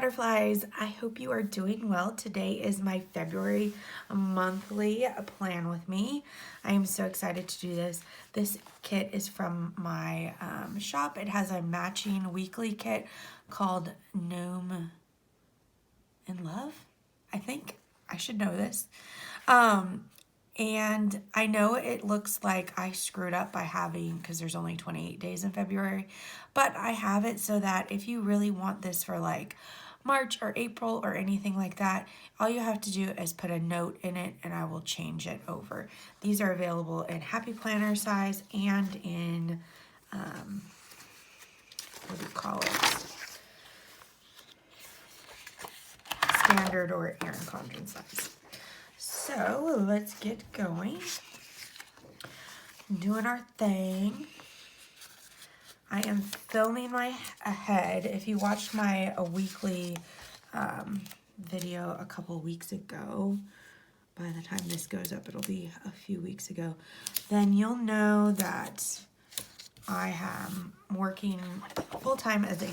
butterflies. I hope you are doing well. Today is my February monthly plan with me. I am so excited to do this. This kit is from my shop. It has a matching weekly kit called Gnome in Love. I think I should know this. And I know it looks like I screwed up by having, because there's only 28 days in February, but I have it so that if you really want this for like March or April or anything like that, all you have to do is put a note in it and I will change it over. These are available in Happy Planner size and in, what do you call it? Standard or Erin Condren size. So let's get going. Doing our thing. I am filming my head. If you watched my weekly video a couple weeks ago, by the time this goes up, it'll be a few weeks ago, then you'll know that I am working full-time as a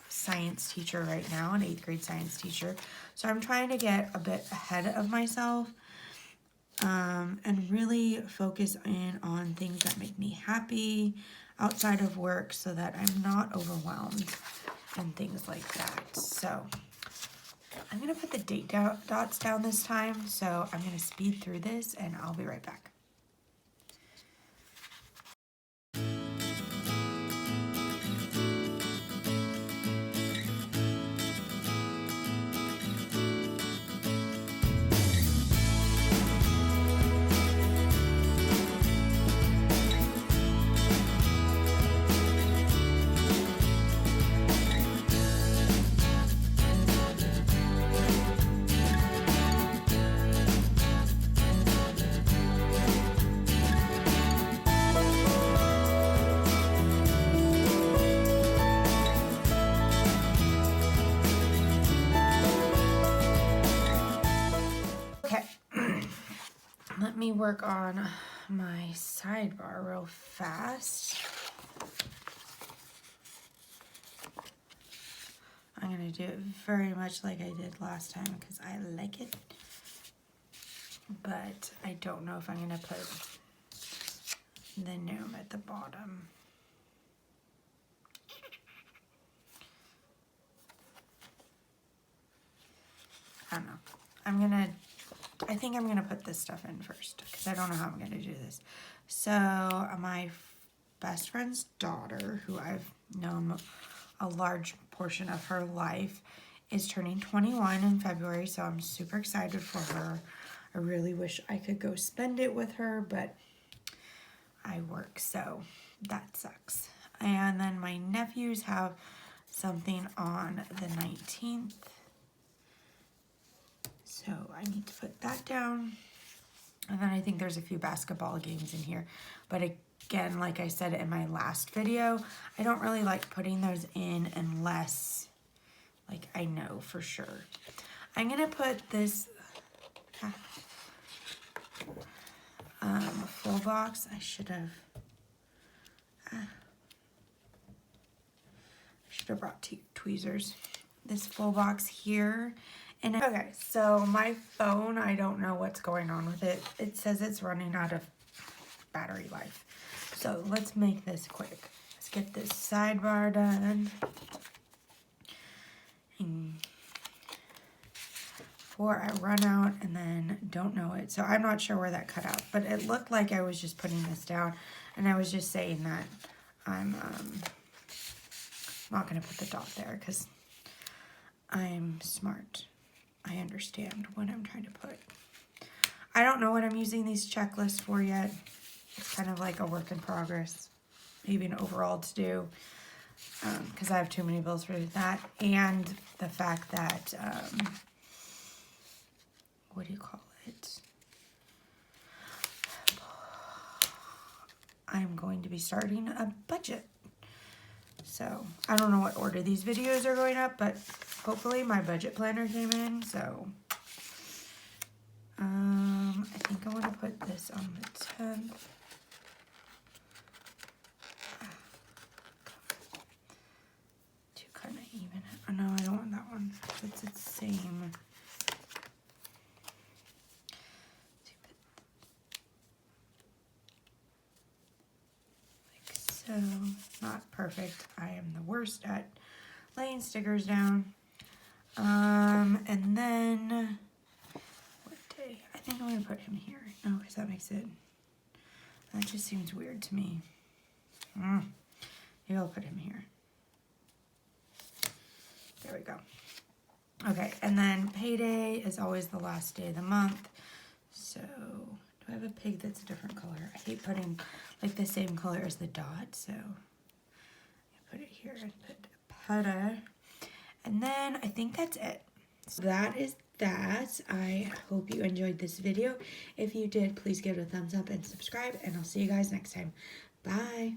science teacher right now, an 8th grade science teacher. So I'm trying to get a bit ahead of myself and really focus in on things that make me happy outside of work so that I'm not overwhelmed and things like that. So I'm going to put the date dots down this time. So I'm going to speed through this and I'll be right back. Okay, let me work on my sidebar real fast. I'm going to do it very much like I did last time because I like it. But I don't know if I'm going to put the gnome at the bottom. I don't know. I think I'm going to put this stuff in first because I don't know how I'm going to do this. So my best friend's daughter, who I've known a large portion of her life, is turning 21 in February. So I'm super excited for her. I really wish I could go spend it with her, but I work, so that sucks. And then my nephews have something on the 19th. So I need to put that down. And then I think there's a few basketball games in here. But again, like I said in my last video, I don't really like putting those in unless like I know for sure. I'm going to put this full box. I should have brought tweezers. This full box here. And okay, so my phone, I don't know what's going on with it. It says it's running out of battery life. So let's make this quick. Let's get this sidebar done. And before I run out and then don't know it. So I'm not sure where that cut out, but it looked like I was just putting this down and I was just saying that I'm not going to put the dot there because I'm smart. I understand what I'm trying to put. I don't know what I'm using these checklists for yet. It's kind of like a work in progress. Maybe an overall to do. Because I have too many bills for that. And the fact that, what do you call it? I'm going to be starting a budget. So I don't know what order these videos are going up, but hopefully my budget planner came in. So I think I want to put this on the 10th. To kind of even it Oh, no, I don't want that one. It's the same. Like so. Not perfect. I am the worst at laying stickers down. And then, what day? I think I'm going to put him here. No, because that makes it, that just seems weird to me. Maybe I'll put him here. There we go. Okay, and then payday is always the last day of the month. So, do I have a pig that's a different color? I hate putting like the same color as the dot, so I put it here and put Peta. And then I think that's it. So that is that. I hope you enjoyed this video. If you did, please give it a thumbs up and subscribe, and I'll see you guys next time. Bye.